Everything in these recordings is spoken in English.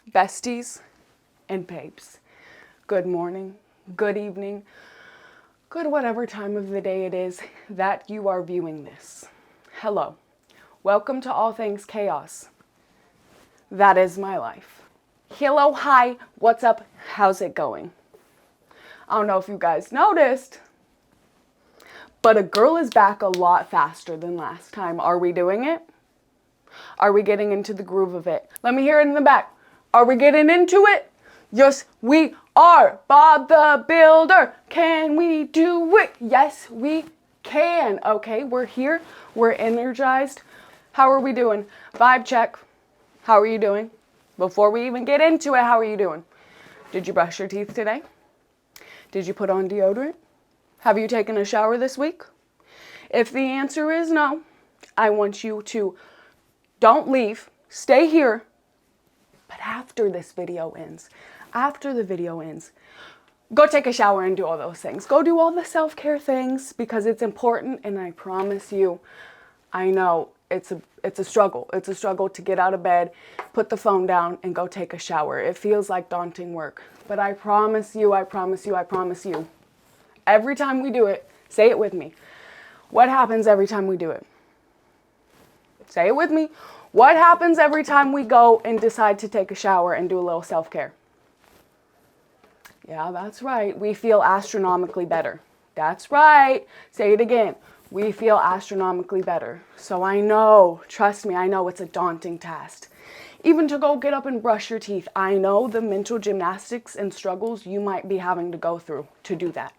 besties and babes. Good morning, good evening, good whatever time of the day it is that you are viewing this. Hello, welcome to All Things Chaos. That is my life. Hello, hi, what's up, how's it going? I don't know if you guys noticed, but a girl is back a lot faster than last time. Are we doing it? Are we getting into the groove of it? Let me hear it in the back. Are we getting into it? Yes, we are. Bob the Builder. Can we do it? Yes, we can. Okay, we're here. We're energized. How are we doing? Vibe check. How are you doing? Before we even get into it, how are you doing? Did you brush your teeth today? Did you put on deodorant? Have you taken a shower this week? If the answer is no, I want you to don't leave. Stay here. But after this video ends, after the video ends, go take a shower and do all those things. Go do all the self-care things because it's important, and I promise you, I know it's a struggle. It's a struggle to get out of bed, put the phone down, and go take a shower. It feels like daunting work. But I promise you, I promise you, I promise you, every time we do it, say it with me. What happens every time we do it? Say it with me. What happens every time we go and decide to take a shower and do a little self-care? Yeah, that's right. We feel astronomically better. That's right. Say it again. We feel astronomically better. So I know, trust me, I know it's a daunting task. Even to go get up and brush your teeth, I know the mental gymnastics and struggles you might be having to go through to do that.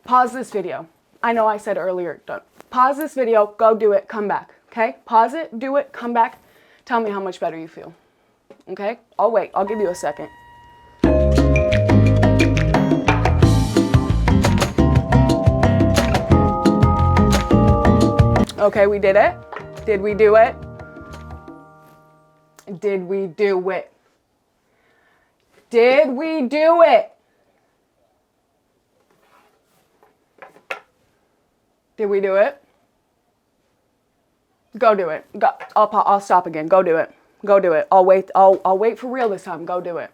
Pause this video. I know I said earlier, don't. Pause this video, go do it, come back. Okay, pause it, do it, come back. Tell me how much better you feel. Okay, I'll wait. I'll give you a second. Okay, we did it. Did we do it? Did we do it? Did we do it? Did we do it? Go do it. Go. I'll stop again. Go do it. Go do it. I'll wait. I'll wait for real this time. Go do it.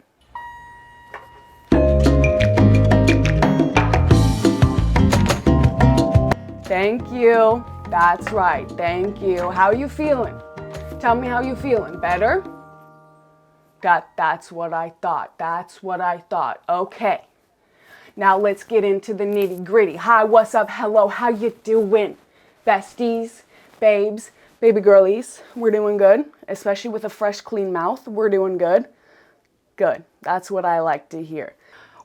Thank you. That's right. Thank you. How are you feeling? Tell me how you feeling. Better? That's what I thought. That's what I thought. Okay. Now let's get into the nitty gritty. Hi, what's up? Hello, how you doing? Besties, babes, baby girlies, we're doing good. Especially with a fresh, clean mouth, we're doing good. Good, that's what I like to hear.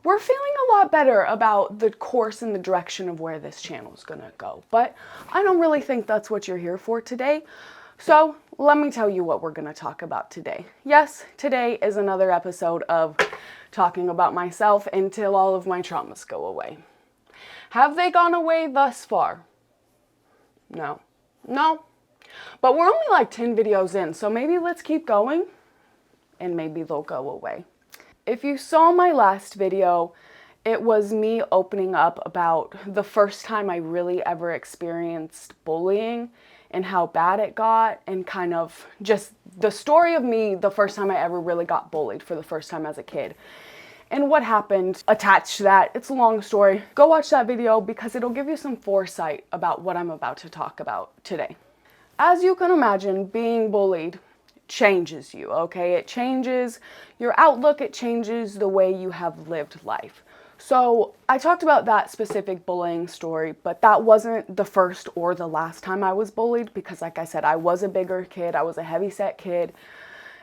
We're feeling a lot better about the course and the direction of where this channel is gonna go. But I don't really think that's what you're here for today. So let me tell you what we're gonna talk about today. Yes, today is another episode of talking about myself until all of my traumas go away. Have they gone away thus far? No. No. But we're only like 10 videos in, so maybe let's keep going and maybe they'll go away. If you saw my last video, it was me opening up about the first time I really ever experienced bullying and how bad it got, and kind of just the story of me the first time I ever really got bullied for the first time as a kid. And what happened attached to that. It's a long story. Go watch that video because it'll give you some foresight about what I'm about to talk about today. As you can imagine, being bullied changes you, okay? It changes your outlook, it changes the way you have lived life. So I talked about that specific bullying story, but that wasn't the first or the last time I was bullied because, like I said, I was a bigger kid, I was a heavyset kid.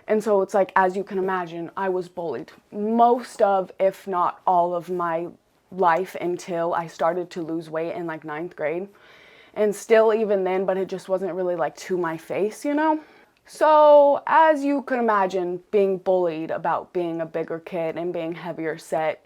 And so it's like, as you can imagine, I was bullied most of, if not all of my life until I started to lose weight in like 9th grade. And still even then, but it just wasn't really like to my face, you know? So as you can imagine, being bullied about being a bigger kid and being heavier set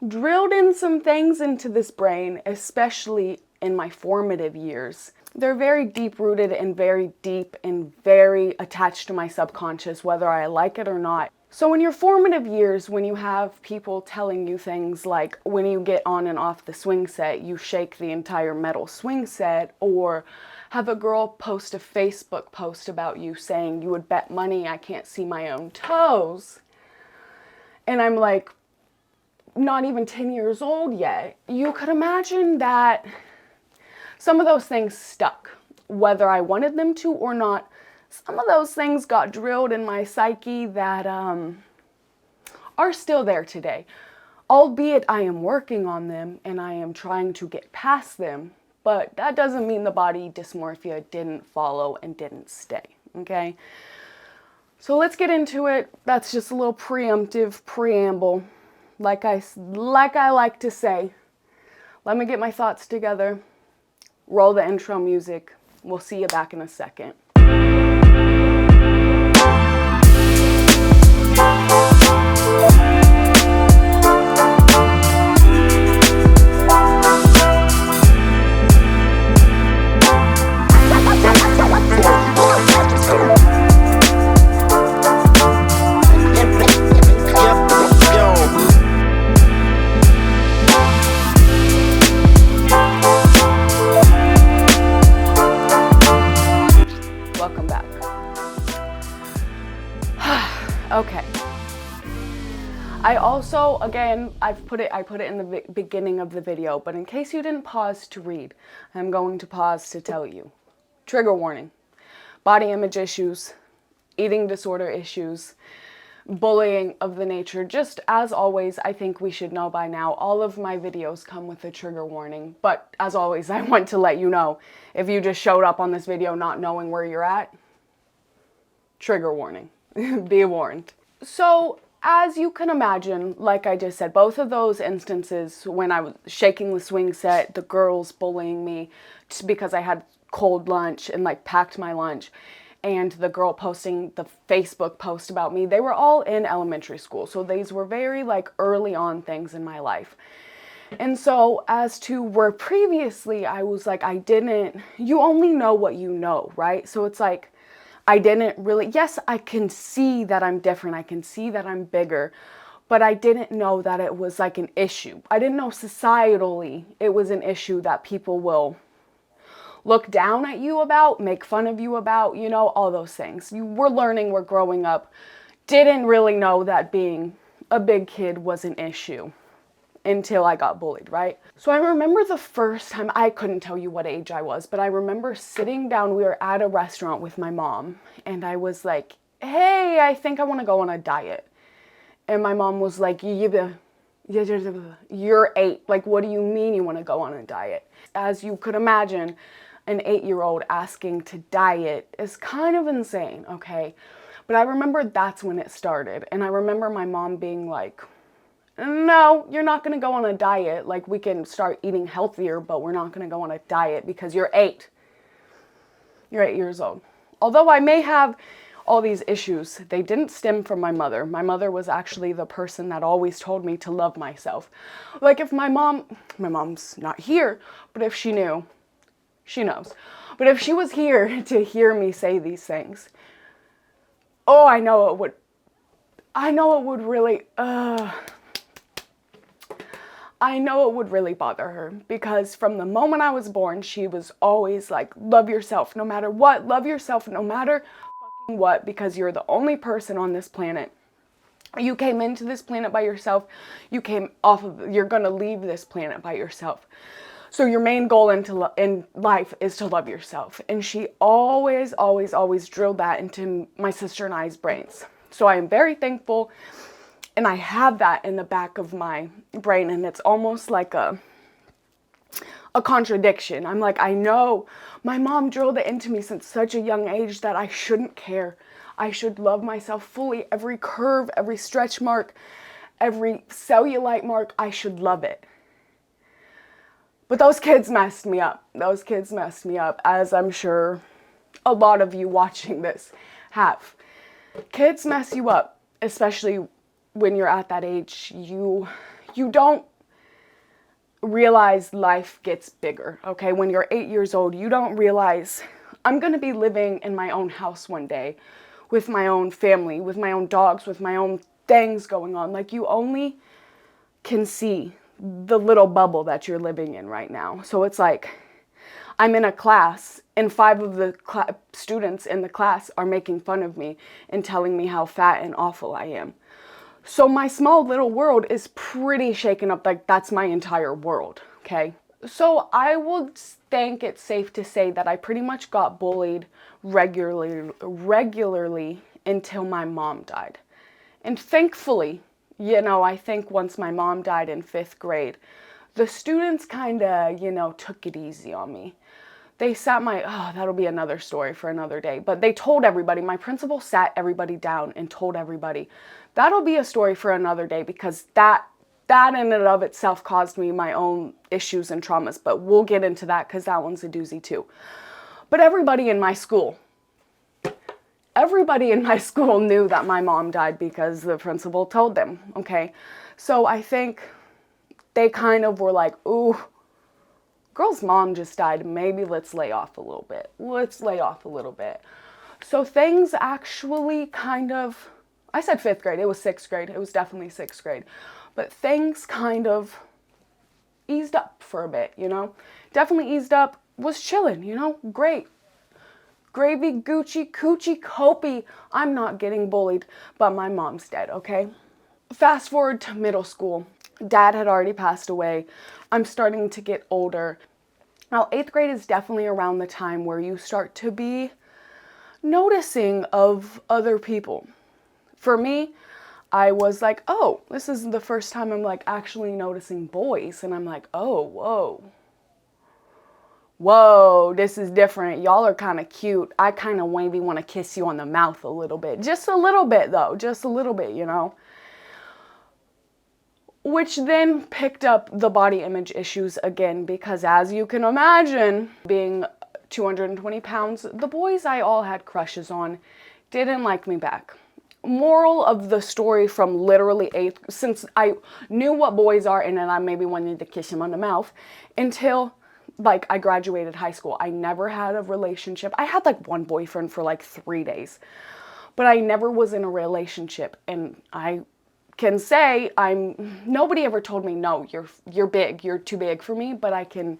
drilled in some things into this brain, especially in my formative years. They're very deep-rooted and very deep and very attached to my subconscious, whether I like it or not. So in your formative years, when you have people telling you things like, when you get on and off the swing set, you shake the entire metal swing set, or have a girl post a Facebook post about you saying, you would bet money I can't see my own toes. And I'm like, not even 10 years old yet. You could imagine that some of those things stuck, whether I wanted them to or not. Some of those things got drilled in my psyche that are still there today. Albeit I am working on them and I am trying to get past them, but that doesn't mean the body dysmorphia didn't follow and didn't stay, okay? So let's get into it. That's just a little preamble. Like I like to say, let me get my thoughts together. Roll the intro music. We'll see you back in a second. Welcome back. Okay. I also, again, I put it in the beginning of the video, but in case you didn't pause to read, I'm going to pause to tell you. Trigger warning. Body image issues, eating disorder issues, bullying of the nature. Just as always, I think we should know by now, all of my videos come with a trigger warning. But as always, I want to let you know, if you just showed up on this video not knowing where you're at, trigger warning. Be warned. So, as you can imagine, like I just said, both of those instances when I was shaking the swing set, the girls bullying me because I had cold lunch and like packed my lunch, and the girl posting the Facebook post about me, they were all in elementary school. So these were very like early on things in my life. And so as to where previously I was like, you only know what you know, right? So it's like, I didn't really, yes, I can see that I'm different. I can see that I'm bigger, but I didn't know that it was like an issue. I didn't know societally it was an issue that people will look down at you about, make fun of you about, you know, all those things. We're learning, we're growing up. Didn't really know that being a big kid was an issue until I got bullied, right? So I remember the first time, I couldn't tell you what age I was, but I remember sitting down, we were at a restaurant with my mom, and I was like, hey, I think I want to go on a diet. And my mom was like, you're 8. Like, what do you mean you want to go on a diet? As you could imagine, an 8-year-old asking to diet is kind of insane, okay? But I remember that's when it started. And I remember my mom being like, no, you're not going to go on a diet. Like, we can start eating healthier, but we're not going to go on a diet because you're 8. You're 8 years old. Although I may have all these issues, they didn't stem from my mother. My mother was actually the person that always told me to love myself. Like, if my mom's not here, but if she knew, she knows. But if she was here to hear me say these things, oh, I know it would really, I know it would really bother her, because from the moment I was born, she was always like, love yourself no matter what, love yourself no matter fucking what, because you're the only person on this planet. You came into this planet by yourself. You're gonna leave this planet by yourself. So your main goal in life is to love yourself. And she always drilled that into my sister and I's brains. So I am very thankful. And I have that in the back of my brain, and it's almost like a contradiction. I'm like, I know my mom drilled it into me since such a young age that I shouldn't care. I should love myself fully. Every curve, every stretch mark, every cellulite mark, I should love it. But those kids messed me up. Those kids messed me up, as I'm sure a lot of you watching this have. Kids mess you up, especially when you're at that age. You don't realize life gets bigger, okay? When you're 8 years old, you don't realize I'm going to be living in my own house one day with my own family, with my own dogs, with my own things going on. Like, you only can see the little bubble that you're living in right now. So it's like, I'm in a class and 5 of the students in the class are making fun of me and telling me how fat and awful I am. So my small little world is pretty shaken up. Like, that's my entire world, okay? So I would think it's safe to say that I pretty much got bullied regularly until my mom died. And thankfully, you know, I think once my mom died in 5th grade, the students kind of, you know, took it easy on me. They sat that'll be another story for another day, but they told everybody, my principal sat everybody down and told everybody. That'll be a story for another day, because that in and of itself caused me my own issues and traumas, but we'll get into that because that one's a doozy too. But everybody in my school knew that my mom died because the principal told them, okay? So I think they kind of were like, ooh, girl's mom just died. Maybe let's lay off a little bit. So things actually kind of, I said 5th grade. It was 6th grade. It was definitely 6th grade. But things kind of eased up for a bit, you know? Definitely eased up. Was chilling, you know? Great. Gravy, Gucci, Coochie, Copy. I'm not getting bullied, but my mom's dead, okay? Fast forward to middle school. Dad had already passed away. I'm starting to get older. Now, 8th grade is definitely around the time where you start to be noticing of other people. For me, I was like, oh, this is the first time I'm like actually noticing boys. And I'm like, oh, whoa, this is different. Y'all are kind of cute. I kind of maybe want to kiss you on the mouth a little bit. Just a little bit though, just a little bit, you know. Which then picked up the body image issues again, because as you can imagine, being 220 pounds, the boys I all had crushes on didn't like me back. Moral of the story from literally 8th, since I knew what boys are and then I maybe wanted to kiss him on the mouth, until like I graduated high school. I never had a relationship. I had like one boyfriend for like 3 days, but I never was in a relationship. And I can say nobody ever told me, no, you're big, you're too big for me, but I can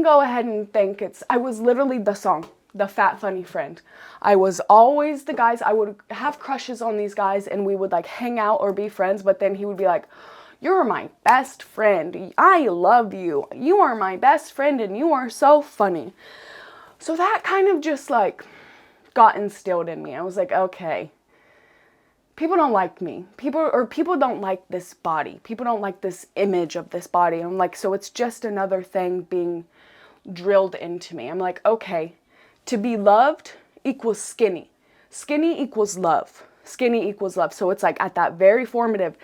go ahead and think I was literally the song, the fat funny friend. I was always the guys, I would have crushes on these guys and we would like hang out or be friends, but then he would be like, you're my best friend, I love you, you are my best friend and you are so funny. So that kind of just like got instilled in me. I was like, okay, people don't like me. People don't like this body. People don't like this image of this body. I'm like, so it's just another thing being drilled into me. I'm like, okay, to be loved equals skinny. Skinny equals love. Skinny equals love. So it's like at that very formative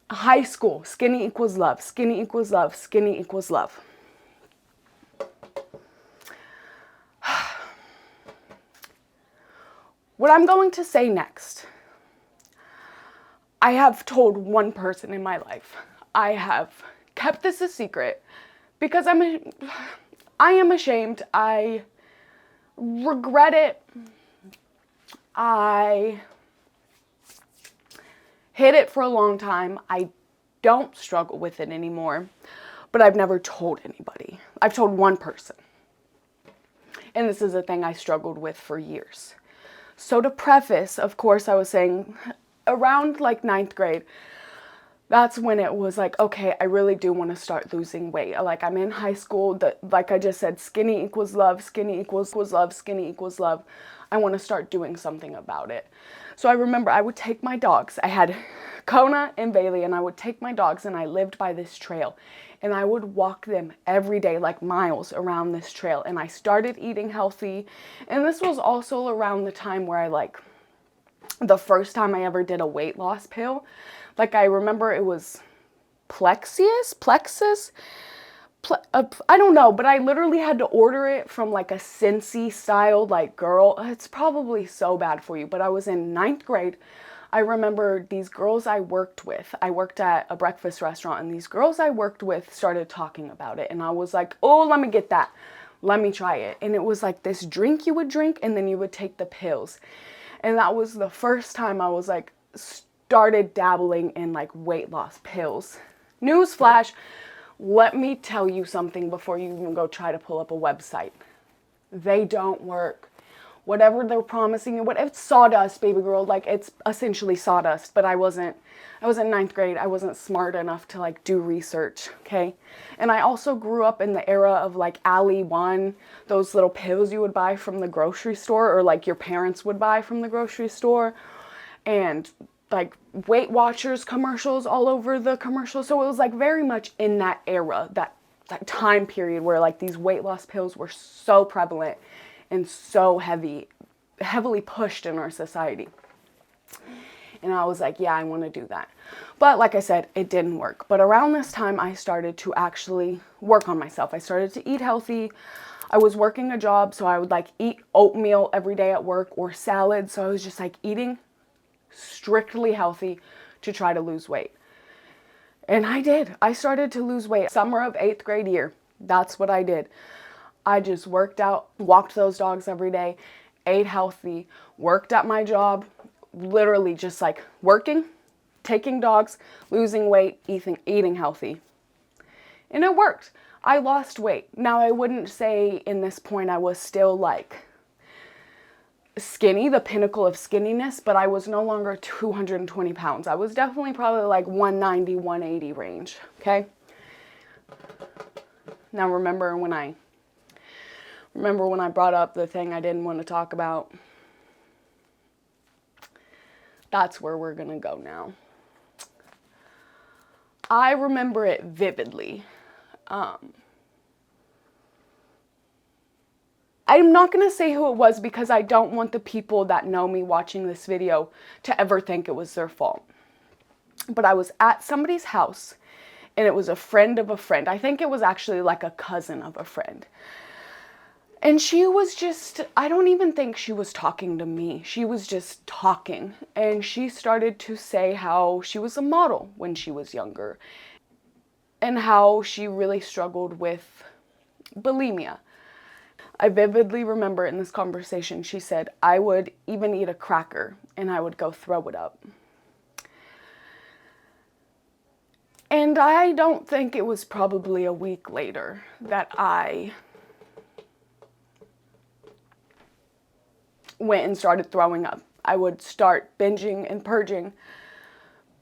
high school, skinny equals love. Skinny equals love. Skinny equals love. What I'm going to say next, I have told one person in my life. I have kept this a secret because I am ashamed. I regret it. I hid it for a long time. I don't struggle with it anymore, but I've never told anybody. I've told one person. And this is a thing I struggled with for years. So to preface, of course, I was saying around like 9th grade, that's when it was like, okay, I really do want to start losing weight. Like I'm in high school, like I just said, skinny equals love, skinny equals love, skinny equals love. I want to start doing something about it. So I remember I would take my dogs. I had Kona and Bailey, and I would take my dogs, and I lived by this trail. And I would walk them every day, like miles around this trail. And I started eating healthy. And this was also around the time where the first time I ever did a weight loss pill. Like I remember it was Plexus? I don't know, but I literally had to order it from like a Cincy style, like girl. It's probably so bad for you, but I was in 9th grade. I remember these girls I worked with. I worked at a breakfast restaurant, and these girls I worked with started talking about it. And I was like, oh, let me get that. Let me try it. And it was like this drink you would drink, and then you would take the pills. And that was the first time I was like, started dabbling in like weight loss pills. Newsflash, Let me tell you something before you even go try to pull up a website. They don't work. Whatever they're promising you, it's sawdust, baby girl. Like, it's essentially sawdust, but I wasn't ninth grade. I wasn't smart enough to like do research, okay? And I also grew up in the era of like Ali One, those little pills you would buy from the grocery store, or like your parents would buy from the grocery store, and like Weight Watchers commercials all over the commercials. So it was like very much in that era, that time period where like these weight loss pills were so prevalent and so heavily pushed in our society. And I was like, yeah, I want to do that. But like I said, it didn't work. But around this time, I started to actually work on myself. I started to eat healthy. I was working a job, so I would like eat oatmeal every day at work or salad. So I was just like eating strictly healthy to try to lose weight. And I did. I started to lose weight. Summer of 8th grade year. That's what I did. I just worked out, walked those dogs every day, ate healthy, worked at my job, literally just like working, taking dogs, losing weight, eating healthy. And it worked. I lost weight. Now, I wouldn't say in this point I was still like skinny, the pinnacle of skinniness, but I was no longer 220 pounds. I was definitely probably like 190, 180 range, okay? Now, remember when I brought up the thing I didn't want to talk about? That's where we're going to go now. I remember it vividly. I'm not going to say who it was because I don't want the people that know me watching this video to ever think it was their fault. But I was at somebody's house, and it was a friend of a friend. I think it was actually like a cousin of a friend. And she was just, I don't even think she was talking to me. She was just talking. And she started to say how she was a model when she was younger, and how she really struggled with bulimia. I vividly remember in this conversation, she said, I would even eat a cracker and I would go throw it up. And I don't think it was probably a week later that I went and started throwing up. I would start binging and purging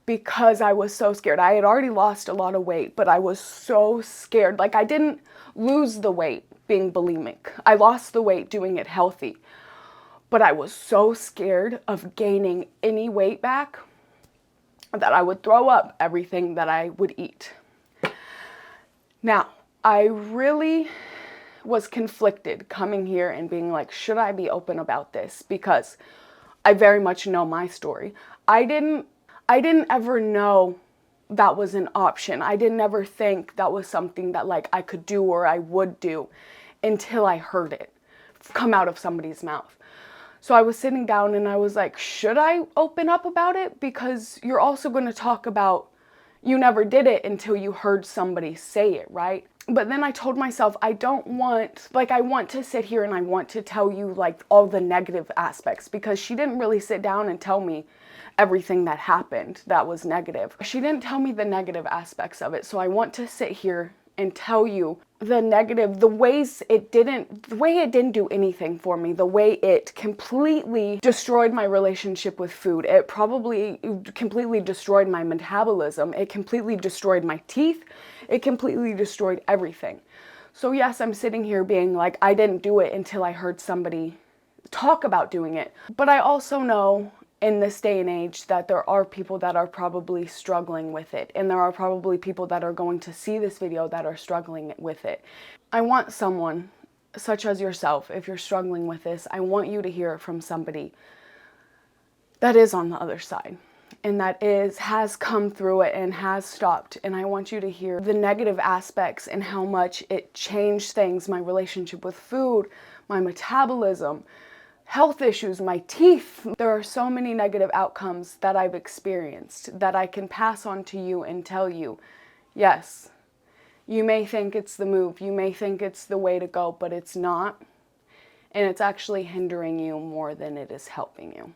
because I was so scared. I had already lost a lot of weight, but I was so scared. Like, I didn't lose the weight being bulimic. I lost the weight doing it healthy. But I was so scared of gaining any weight back that I would throw up everything that I would eat. Now, I really was conflicted coming here and being like, should I be open about this? Because I very much know my story. I didn't ever know that was an option. I didn't ever think that was something that like I could do or I would do until I heard it come out of somebody's mouth. So I was sitting down and I was like, should I open up about it? Because you're also going to talk about you never did it until you heard somebody say it, right? But then I told myself, I want to sit here and I want to tell you like all the negative aspects, because she didn't really sit down and tell me everything that happened that was negative. She didn't tell me the negative aspects of it. So I want to sit here and tell you the negative, the way it didn't do anything for me, the way it completely destroyed my relationship with food. It probably completely destroyed my metabolism. It completely destroyed my teeth. It completely destroyed everything. So yes, I'm sitting here being like, I didn't do it until I heard somebody talk about doing it. But I also know in this day and age that there are people that are probably struggling with it, and there are probably people that are going to see this video that are struggling with it. I want someone such as yourself, if you're struggling with this, I want you to hear it from somebody that is on the other side and that has come through it and has stopped. And I want you to hear the negative aspects and how much it changed things, my relationship with food, my metabolism, health issues, my teeth. There are so many negative outcomes that I've experienced that I can pass on to you and tell you, yes, you may think it's the move, you may think it's the way to go, but it's not. And it's actually hindering you more than it is helping you.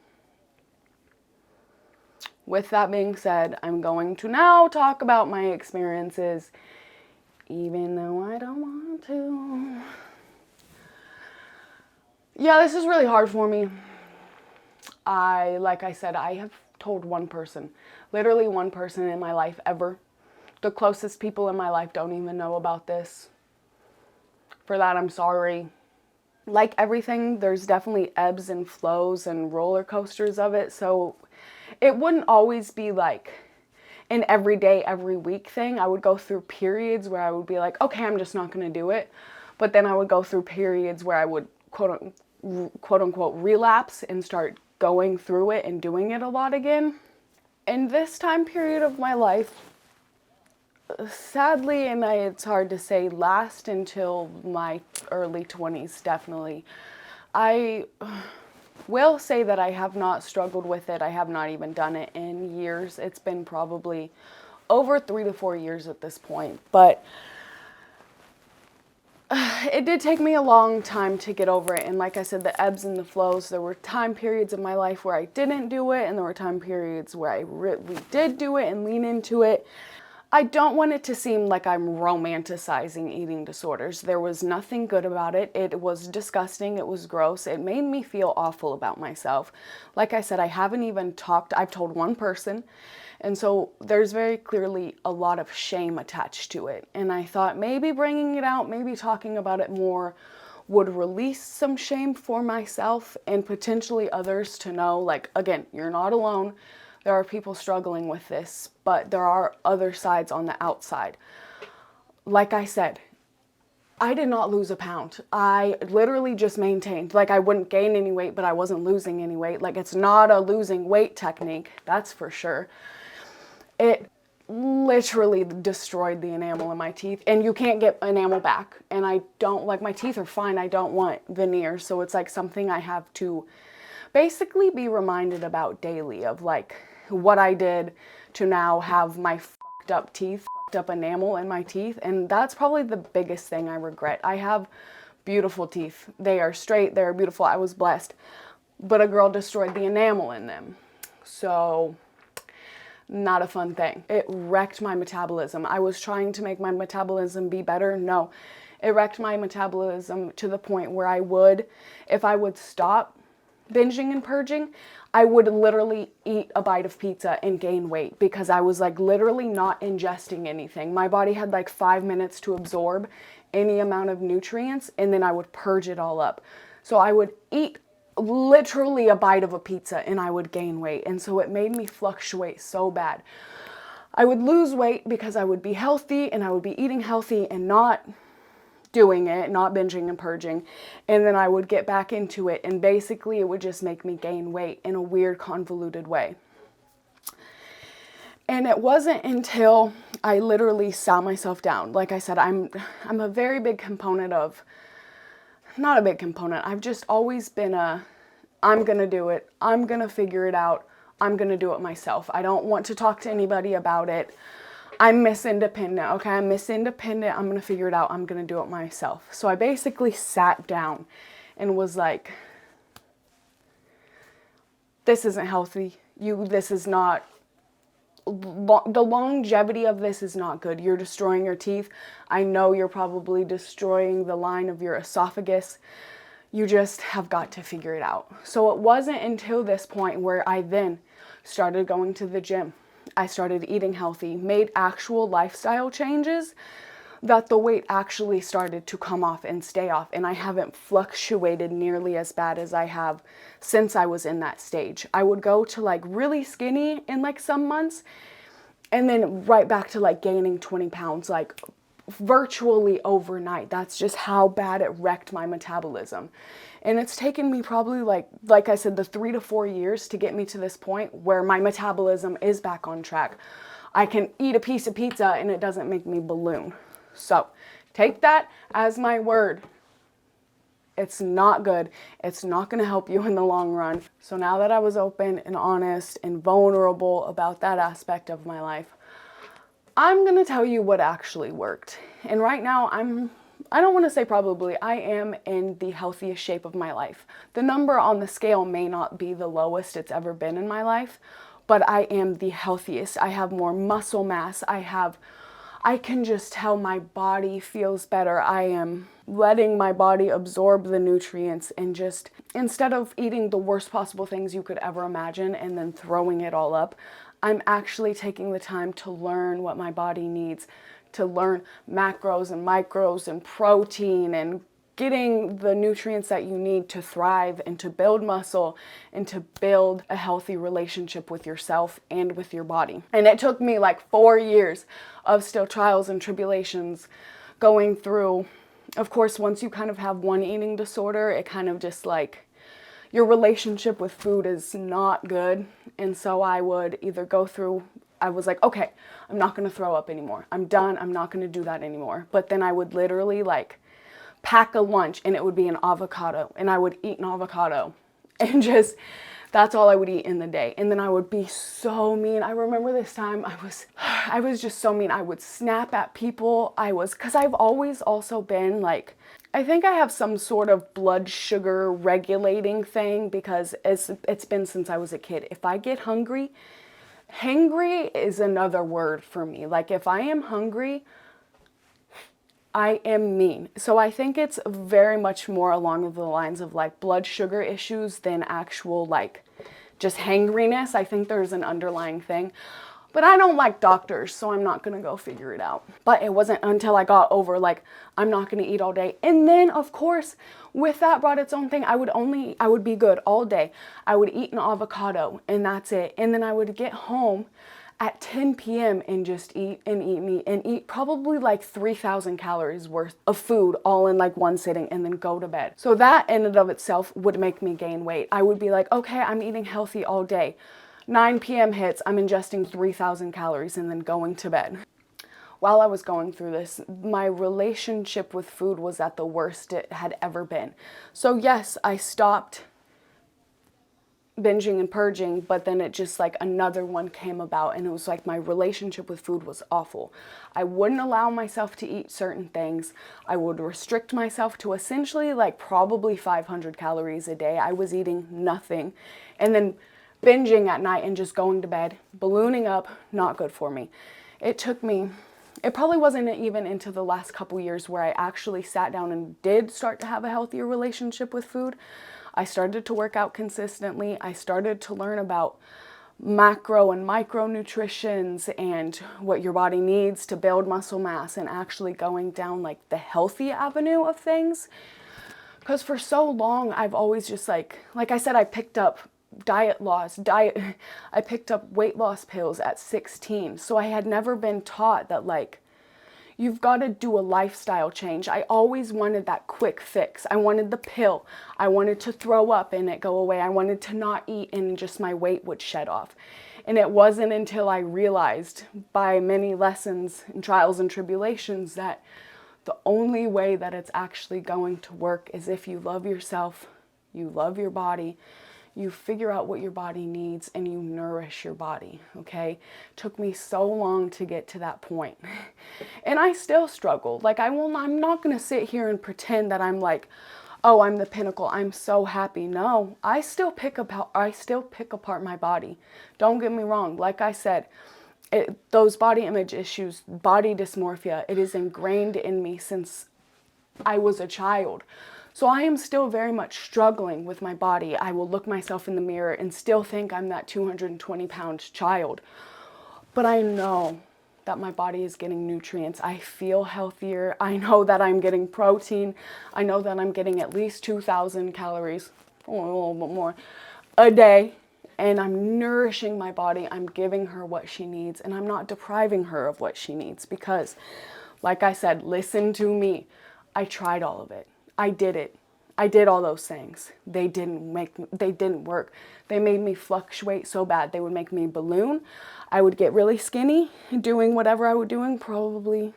With that being said, I'm going to now talk about my experiences even though I don't want to. Yeah, this is really hard for me. Like I said, I have told one person, literally one person in my life ever. The closest people in my life don't even know about this. For that, I'm sorry. Like everything, there's definitely ebbs and flows and roller coasters of it. So it wouldn't always be like an everyday, every week thing. I would go through periods where I would be like, okay, I'm just not going to do it. But then I would go through periods where I would quote unquote relapse and start going through it and doing it a lot again. In this time period of my life, sadly, and it's hard to say last until my early 20s, definitely, I will say that I have not struggled with it. I have not even done it in years. It's been probably over 3 to 4 years at this point. But it did take me a long time to get over it. And like I said, the ebbs and the flows, there were time periods in my life where I didn't do it. And there were time periods where I really did do it and lean into it. I don't want it to seem like I'm romanticizing eating disorders. There was nothing good about it. It was disgusting. It was gross. It made me feel awful about myself. Like I said, I haven't even talked. I've told one person. And so there's very clearly a lot of shame attached to it. And I thought maybe bringing it out, maybe talking about it more would release some shame for myself and potentially others to know, like, again, you're not alone. There are people struggling with this, but there are other sides on the outside. Like I said, I did not lose a pound. I literally just maintained. Like, I wouldn't gain any weight, but I wasn't losing any weight. Like, it's not a losing weight technique, that's for sure. It literally destroyed the enamel in my teeth, and you can't get enamel back. And I don't, like, my teeth are fine. I don't want veneers, so it's like something I have to basically be reminded about daily, of like what I did to now have my fucked up teeth, fucked up enamel in my teeth. And that's probably the biggest thing I regret. I have beautiful teeth. They are straight, they're beautiful. I was blessed. But a girl destroyed the enamel in them. So, not a fun thing. It wrecked my metabolism. I was trying to make my metabolism be better. No, it wrecked my metabolism to the point where I would, if I would stop binging and purging, I would literally eat a bite of pizza and gain weight because I was like literally not ingesting anything. My body had like 5 minutes to absorb any amount of nutrients, and then I would purge it all up. So I would eat literally a bite of a pizza and I would gain weight. And so it made me fluctuate so bad. I would lose weight because I would be healthy and I would be eating healthy and not doing it, not binging and purging, and then I would get back into it, and basically it would just make me gain weight in a weird, convoluted way. And it wasn't until I literally sat myself down. Like I said, I'm a very big component of, not a big component, I've just always been I'm gonna do it, I'm gonna figure it out, I'm gonna do it myself. I don't want to talk to anybody about it. I'm Miss Independent, okay? I'm Miss Independent. I'm going to figure it out. I'm going to do it myself. So I basically sat down and was like, this isn't healthy. This is not, the longevity of this is not good. You're destroying your teeth. I know you're probably destroying the line of your esophagus. You just have got to figure it out. So it wasn't until this point where I then started going to the gym. I started eating healthy, made actual lifestyle changes, that the weight actually started to come off and stay off. And I haven't fluctuated nearly as bad as I have since I was in that stage. I would go to like really skinny in like some months and then right back to like gaining 20 pounds, like virtually overnight. That's just how bad it wrecked my metabolism. And it's taken me probably like I said, the 3 to 4 years to get me to this point where my metabolism is back on track. I can eat a piece of pizza and it doesn't make me balloon. So take that as my word. It's not good. It's not going to help you in the long run. So now that I was open and honest and vulnerable about that aspect of my life, I'm going to tell you what actually worked. And right now I don't want to say probably, I am in the healthiest shape of my life. The number on the scale may not be the lowest it's ever been in my life, but I am the healthiest. I have more muscle mass. I I can just tell my body feels better. I am letting my body absorb the nutrients, and just instead of eating the worst possible things you could ever imagine and then throwing it all up, I'm actually taking the time to learn what my body needs, to learn macros and micros and protein, and getting the nutrients that you need to thrive and to build muscle and to build a healthy relationship with yourself and with your body. And it took me like 4 years of still trials and tribulations going through. Of course, once you kind of have one eating disorder, it kind of just like, your relationship with food is not good. And so I would either go through, I was like, okay, I'm not going to throw up anymore. I'm done. I'm not going to do that anymore. But then I would literally like pack a lunch and it would be an avocado, and I would eat an avocado, and just, that's all I would eat in the day. And then I would be so mean. I remember this time I was just so mean. I would snap at people. Because I've always also been like, I think I have some sort of blood sugar regulating thing, because it's been since I was a kid. If I get hungry, hangry is another word for me. Like if I am hungry, I am mean. So I think it's very much more along the lines of like blood sugar issues than actual like just hangriness. I think there's an underlying thing, but I don't like doctors, so I'm not gonna go figure it out. But it wasn't until I got over like, I'm not gonna eat all day. And then of course, with that brought its own thing. I would be good all day. I would eat an avocado and that's it. And then I would get home at 10 p.m. and just eat and eat meat and eat probably like 3,000 calories worth of food all in like one sitting, and then go to bed. So that in and of itself would make me gain weight. I would be like, okay, I'm eating healthy all day. 9 p.m. hits, I'm ingesting 3,000 calories and then going to bed. While I was going through this, my relationship with food was at the worst it had ever been. So yes, I stopped binging and purging, but then it just like another one came about, and it was like my relationship with food was awful. I wouldn't allow myself to eat certain things. I would restrict myself to essentially like probably 500 calories a day. I was eating nothing, and then binging at night and just going to bed, ballooning up, not good for me. It probably wasn't even into the last couple years where I actually sat down and did start to have a healthier relationship with food. I started to work out consistently. I started to learn about macro and micronutritions and what your body needs to build muscle mass, and actually going down like the healthy avenue of things. Because for so long, I've always just like I said, I picked up I picked up weight loss pills at 16. So I had never been taught that like, you've got to do a lifestyle change. I always wanted that quick fix. I wanted the pill. I wanted to throw up and it go away. I wanted to not eat and just my weight would shed off. And it wasn't until I realized by many lessons and trials and tribulations that the only way that it's actually going to work is if you love yourself, you love your body, you figure out what your body needs, and you nourish your body, okay? Took me so long to get to that point. And I still struggle. Like I'm not gonna sit here and pretend that I'm like, oh, I'm the pinnacle, I'm so happy. No, I still pick apart my body. Don't get me wrong. Like I said, those body image issues, body dysmorphia, it is ingrained in me since I was a child. So I am still very much struggling with my body. I will look myself in the mirror and still think I'm that 220-pound child. But I know that my body is getting nutrients. I feel healthier. I know that I'm getting protein. I know that I'm getting at least 2,000 calories, or a little bit more, a day. And I'm nourishing my body. I'm giving her what she needs, and I'm not depriving her of what she needs, because, like I said, listen to me. I tried all of it. I did it. I did all those things. They didn't work. They made me fluctuate so bad. They would make me balloon. I would get really skinny doing whatever I was doing, probably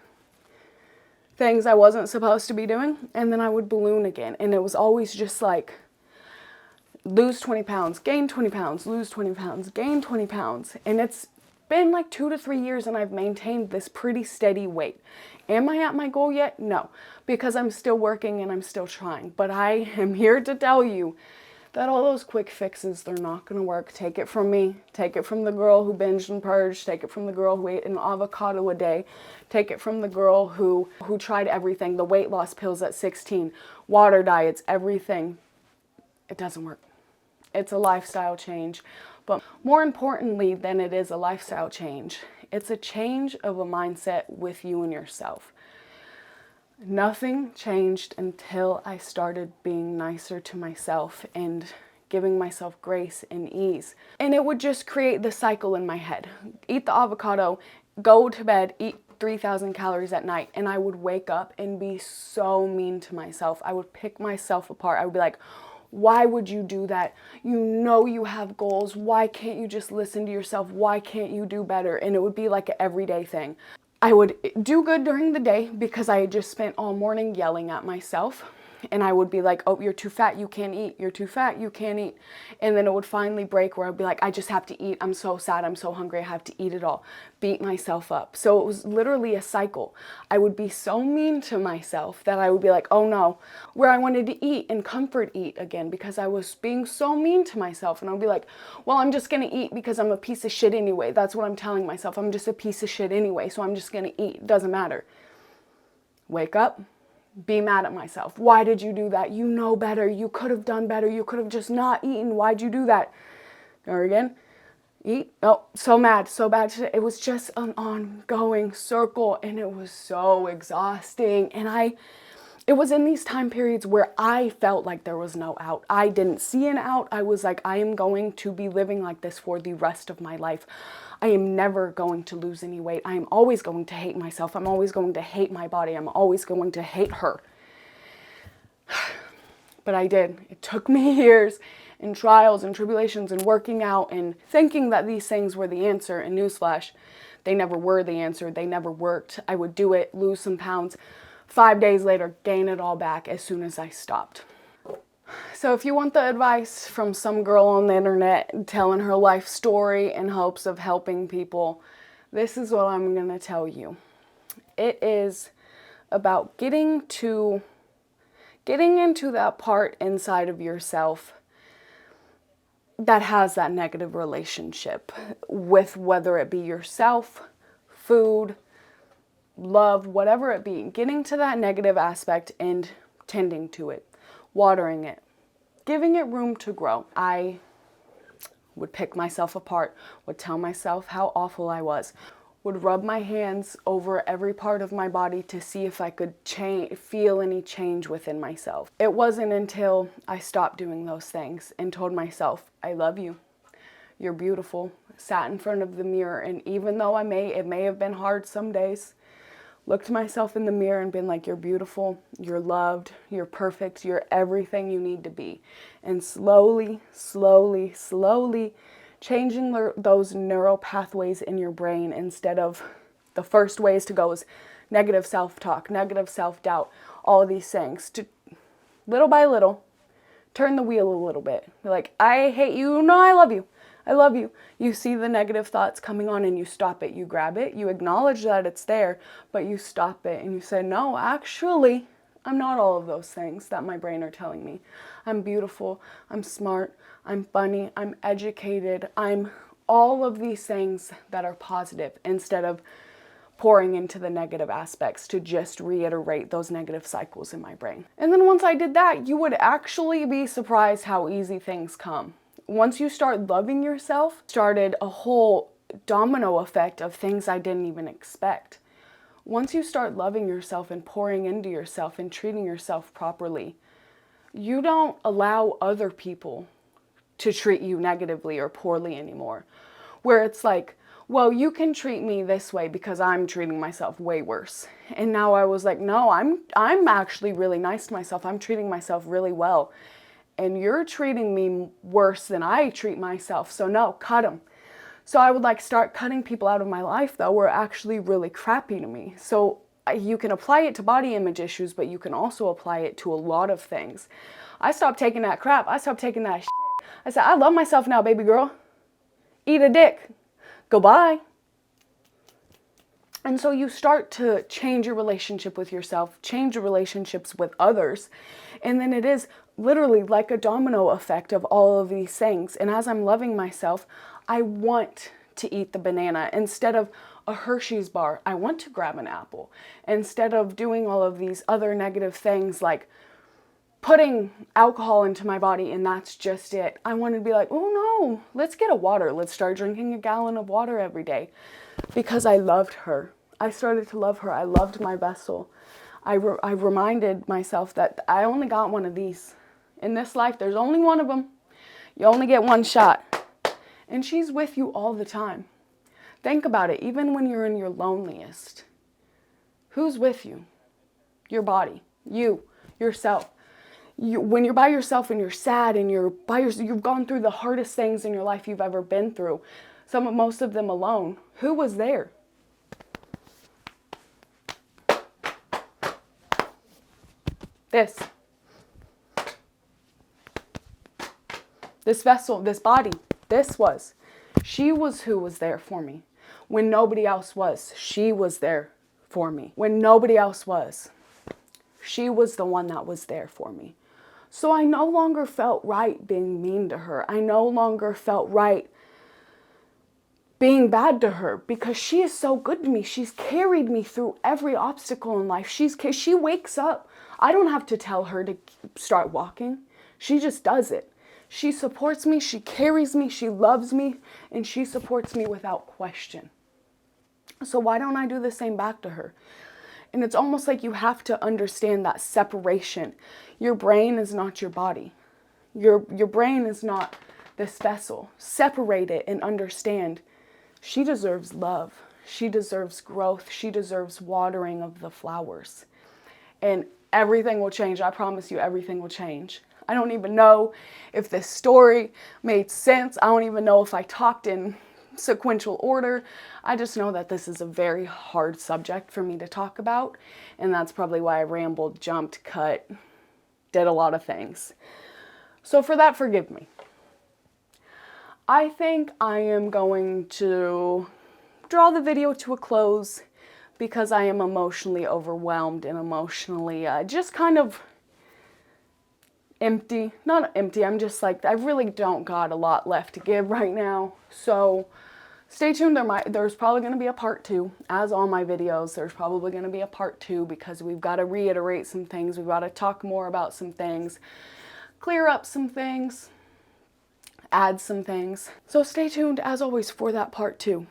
things I wasn't supposed to be doing. And then I would balloon again. And it was always just like, lose 20 pounds, gain 20 pounds, lose 20 pounds, gain 20 pounds. And it's been like 2 to 3 years and I've maintained this pretty steady weight. Am I at my goal yet? No, because I'm still working and I'm still trying. But I am here to tell you that all those quick fixes, they're not going to work. Take it from me. Take it from the girl who binged and purged. Take it from the girl who ate an avocado a day. Take it from the girl who tried everything, the weight loss pills at 16, water diets, everything. It doesn't work. It's a lifestyle change. But more importantly than it is a lifestyle change, it's a change of a mindset with you and yourself. Nothing changed until I started being nicer to myself and giving myself grace and ease. And it would just create the cycle in my head. Eat the avocado, go to bed, eat 3,000 calories at night, and I would wake up and be so mean to myself. I would pick myself apart. I would be like, why would you do that? You know you have goals. Why can't you just listen to yourself? Why can't you do better? And it would be like an everyday thing. I would do good during the day because I had just spent all morning yelling at myself. And I would be like, oh, you're too fat, you can't eat. You're too fat, you can't eat. And then it would finally break where I'd be like, I just have to eat. I'm so sad, I'm so hungry, I have to eat it all. Beat myself up. So it was literally a cycle. I would be so mean to myself that I would be like, oh no, where I wanted to eat and comfort eat again because I was being so mean to myself. And I'd be like, well, I'm just gonna eat because I'm a piece of shit anyway. That's what I'm telling myself. I'm just a piece of shit anyway, so I'm just gonna eat. It doesn't matter. Wake up. Be mad at myself. Why did you do that? You know better. You could have done better. You could have just not eaten. Why'd you do that? There again. Eat. Oh, so mad, so bad. It was just an ongoing circle and it was so exhausting. And it was in these time periods where I felt like there was no out. I didn't see an out. I was like, I am going to be living like this for the rest of my life. I am never going to lose any weight. I am always going to hate myself. I'm always going to hate my body. I'm always going to hate her. But I did. It took me years and trials and tribulations and working out and thinking that these things were the answer. And newsflash, they never were the answer. They never worked. I would do it, lose some pounds. 5 days later, gain it all back as soon as I stopped. So if you want the advice from some girl on the internet telling her life story in hopes of helping people, this is what I'm going to tell you. It is about getting into that part inside of yourself that has that negative relationship with whether it be yourself, food, love, whatever it be. Getting to that negative aspect and tending to it. Watering it, giving it room to grow. I would pick myself apart, would tell myself how awful I was, would rub my hands over every part of my body to see if I could feel any change within myself. It wasn't until I stopped doing those things and told myself, I love you, you're beautiful, sat in front of the mirror, and even though it may have been hard some days, looked myself in the mirror and been like, you're beautiful, you're loved, you're perfect, you're everything you need to be. And slowly, slowly, slowly changing those neural pathways in your brain instead of the first ways to go is negative self-talk, negative self-doubt, all of these things. To little by little, turn the wheel a little bit. Be like, I hate you, no, I love you. I love you. You see the negative thoughts coming on and you stop it. You grab it. You acknowledge that it's there, but you stop it and you say, no, actually, I'm not all of those things that my brain are telling me. I'm beautiful. I'm smart. I'm funny. I'm educated. I'm all of these things that are positive instead of pouring into the negative aspects to just reiterate those negative cycles in my brain. And then once I did that, you would actually be surprised how easy things come. Once you start loving yourself, started a whole domino effect of things I didn't even expect. Once you start loving yourself and pouring into yourself and treating yourself properly, you don't allow other people to treat you negatively or poorly anymore. Where it's like, well, you can treat me this way because I'm treating myself way worse. And now I was like, no, I'm actually really nice to myself. I'm treating myself really well. And you're treating me worse than I treat myself. So no, cut them. So I would like start cutting people out of my life that were actually really crappy to me. So you can apply it to body image issues, but you can also apply it to a lot of things. I stopped taking that crap. I stopped taking that shit. I said, I love myself now, baby girl. Eat a dick. Goodbye. And so you start to change your relationship with yourself, change your relationships with others. And then it is literally like a domino effect of all of these things. And as I'm loving myself, I want to eat the banana instead of a Hershey's bar. I want to grab an apple instead of doing all of these other negative things like putting alcohol into my body and that's just it. I want to be like, oh no, let's get a water. Let's start drinking a gallon of water every day because I loved her. I started to love her. I loved my vessel. I reminded myself that I only got one of these. In this life, there's only one of them. You only get one shot. And she's with you all the time. Think about it. Even when you're in your loneliest, who's with you? Your body. You. Yourself. When you're by yourself and you're sad and you've gone through the hardest things in your life you've ever been through, most of them alone, who was there? This vessel, this body, she was who was there for me. When nobody else was, she was there for me. When nobody else was, she was the one that was there for me. So I no longer felt right being mean to her. I no longer felt right being bad to her because she is so good to me. She's carried me through every obstacle in life. She wakes up. I don't have to tell her to start walking. She just does it. She supports me, she carries me, she loves me, and she supports me without question. So why don't I do the same back to her? And it's almost like you have to understand that separation. Your brain is not your body. Your brain is not this vessel. Separate it and understand. She deserves love. She deserves growth. She deserves watering of the flowers. And everything will change. I promise you, everything will change. I don't even know if this story made sense. I don't even know if I talked in sequential order. I just know that this is a very hard subject for me to talk about. And that's probably why I rambled, jumped, cut, did a lot of things. So for that, forgive me. I think I am going to draw the video to a close because I am emotionally overwhelmed and emotionally just kind of empty. Not empty, I'm just like, I really don't got a lot left to give right now. So stay tuned, there's probably going to be a part 2. As all my videos, there's probably going to be a part 2 because we've got to reiterate some things. We've got to talk more about some things, clear up some things, add some things. So stay tuned, as always, for that part 2.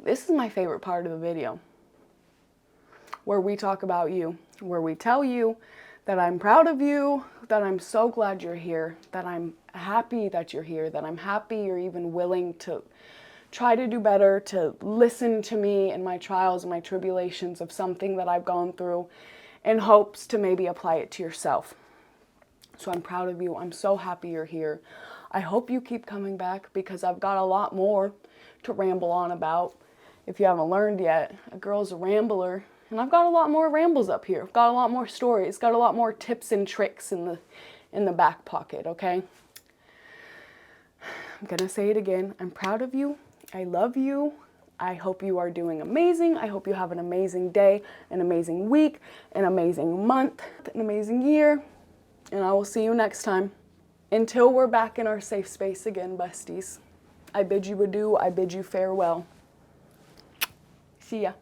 This is my favorite part of the video, where we talk about you, where we tell you that I'm proud of you, that I'm so glad you're here, that I'm happy that you're here, that I'm happy you're even willing to try to do better, to listen to me and my trials and my tribulations of something that I've gone through in hopes to maybe apply it to yourself. So I'm proud of you. I'm so happy you're here. I hope you keep coming back because I've got a lot more to ramble on about. If you haven't learned yet, a girl's a rambler. And I've got a lot more rambles up here. I've got a lot more stories. Got a lot more tips and tricks in the back pocket, okay? I'm gonna say it again. I'm proud of you. I love you. I hope you are doing amazing. I hope you have an amazing day, an amazing week, an amazing month, an amazing year. And I will see you next time. Until we're back in our safe space again, besties. I bid you adieu. I bid you farewell. See ya.